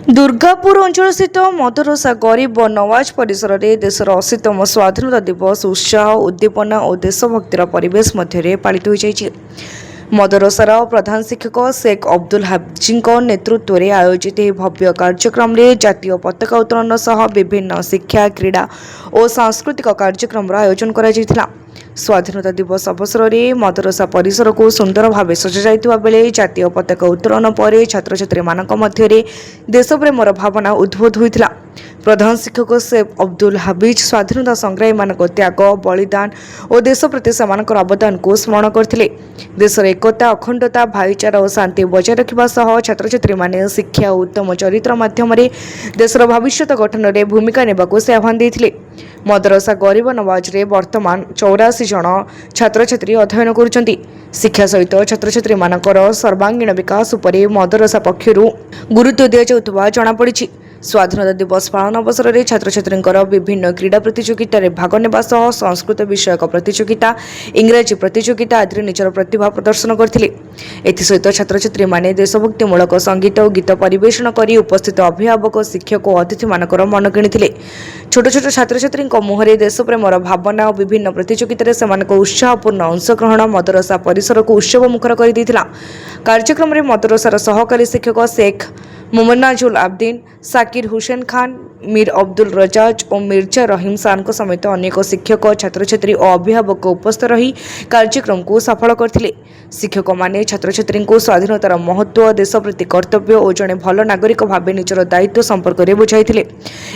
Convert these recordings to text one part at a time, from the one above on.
दुर्गापुर अंचल स्थित मदरसा गरीब व नवाज परिसर में देशर 80तम स्वाधीनता दिवस उत्साह उद्दीपना और देशभक्तिर परिवेश मध्य पालित हो जाइए। मदरसार प्रधान शिक्षक शेख अब्दुल हाफिज नेतृत्व में आयोजित यह भव्य कार्यक्रम में जातीय पताका उत्तोलन सह विभिन्न शिक्षा क्रीड़ा और सांस्कृतिक कार्यक्रम आयोजन करा। स्वाधीनता दिवस अवसर में मदरसा परिसर को सुंदर भाव सजा बेले जातीय पताका उत्तोलन पर छात्र छात्री मध्य देशप्रेमर भावना उद्भूत होता। प्रधान शिक्षक शेख अब्दुल हाफिज स्वाधीनता संग्रामी मानक त्याग बलिदान और देश प्रति सेमानकर अवदान को स्मरण करते। देशर एकता अखंडता भाईचारा और शांति बजाय रखा सह छात्र छात्री माने शिक्षा और उत्तम चरित्र माध्यम देशर भविष्य गठन में भूमिका नेबाकू से आह्वान देते। मदरसा गरीब नवाज रे वर्तमान 84 जन छात्र छात्री अध्ययन करुछंती। शिक्षा सहित छात्र छात्री मानकर सर्वांगीण विकास उपर मदरसा पक्षरु गुरुत्व दिया जाउथबा जणा पड़िछि। स्वाधीनता दिवस पालन अवसर में छात्र छात्री विभिन्न क्रीड़ा प्रतियोगिता भाग नेबा सह संस्कृत विषयक प्रतियोगिता इंग्राजी प्रतियोगिता आदि निजर प्रतिभा प्रदर्शन करथिले। एथिसहित छात्र छात्री माने देशभक्तिमूलक संगीत और गीत परिवेषण करी उपस्थित अभिभावक शिक्षक और अतिथि मानकर मन किणिथिले। छोट छोट छात्र छात्री मुहरे देशप्रेमर भावना और विभिन्न प्रतियोगिता से उत्साहपूर्ण अंशग्रहण मदरसा परिसर को उत्सव मुखर कर देथिला। कार्यक्रम में मदरसार सहकारी शिक्षक शेख मुमन्नाजुल आब्दीन साकिर हुसैन खान मीर अब्दुल रजाज और मिर्जा रहीम खान समेत अनेक शिक्षक छात्र छात्री और अभिभावक उपस्थित रही कार्यक्रम को सफल करथिले। शिक्षक माने छात्र छात्री को स्वाधीनतार महत्व देश प्रति कर्तव्य और जड़े भल नागरिक भाव निजर दायित्व संपर्क में बुझाइथिले।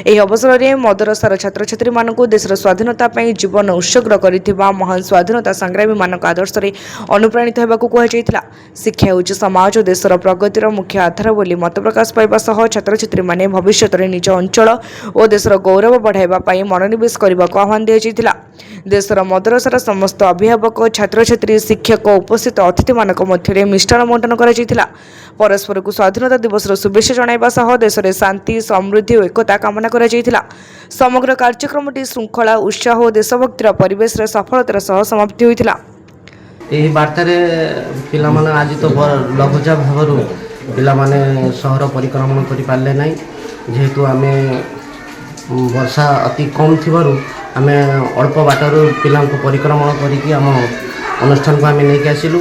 एही अवसर में मदरसार छात्र छात्री मानक देशर स्वाधीनता पई जीवन उत्सर्ग करिथिबा महान स्वाधीनता संग्रामी मानक आदर्श रे अनुप्राणित हेबाकू कुहाଯାଇଥିଲା। शिक्षा होछि समाज और देशर प्रगतिर मुख्य आधार बोली मत प्रकाश पाइबा सह छात्र छात्री माने भविष्य में निज अंचल और देशर गौरव बढ़ाइबा पई मनोनिवेश करबाकू आह्वान दिया। देशर मदरसार समस्त अभिभावक छात्र छात्री शिक्षक उपस्थित अतिथि मानक मध्य मिष्टान बंटन करा। परस्पर को स्वाधीनता दिवस शुभेच्छा जणाइबा सह देश में शांति समृद्धि और एकता कामना करा। समग्र कार्यक्रम श्रृंखला उत्साह और देशभक्तिर परिवेश सफलतार सह समाप्ति होइतिला। यही बार्तार पिलामाने आज तो लघुचाप भाव पिलामाने सहर परिक्रमण करें ना जेहेतु आम वर्षा अति कम थी आम अल्प बाटर पिला परिक्रमण करके आम अनुष्ठान को आम नहीं आसिलु।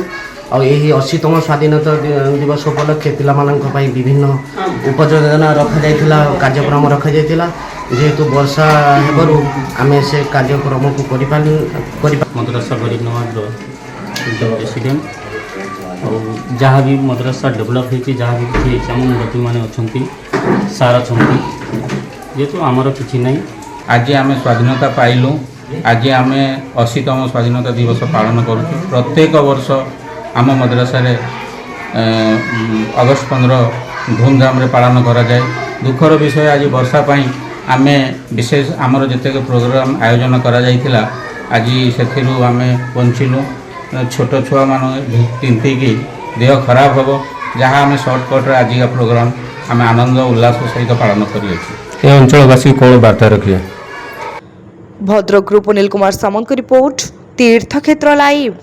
और यही 80तम स्वाधीनता दिवस उपलक्षे पिलामानंक विभिन्न उपयोजना रखा कार्यक्रम रखा जेहेतु वर्षा हेबारु आम से कार्यक्रम को मदरसा गरीब नवाज प्रेसिडेंट और जहाँ भी मदरसा डेभलप होती जहाँ भी किसी आम मुरब्बी मैंने अच्छा सार अच्छा जेहेतु आमर कि ना आज आम स्वाधीनता पाइलु। आज आम 80तम स्वाधीनता दिवस पालन करूँ। प्रत्येक वर्ष आम मदरसा अगस्ट 15 धूमधाम पालन करा जाए। दुखर विषय आज वर्षा पाई आम विशेष आमर जिते प्रोग्राम आयोजन करा जाइथिला आज से आम बंचिलु। छोट छुआ मान तिंतिकी देह खराब हम जहाँ आम सर्टकट्रे आज का प्रोग्राम आम आनंद उल्लास सहित पालन कर अंचलवासी कौन वार्ता रखिए। भद्रक अनिल कुमार सामंत रिपोर्ट तीर्थक्षेत्र लाइव।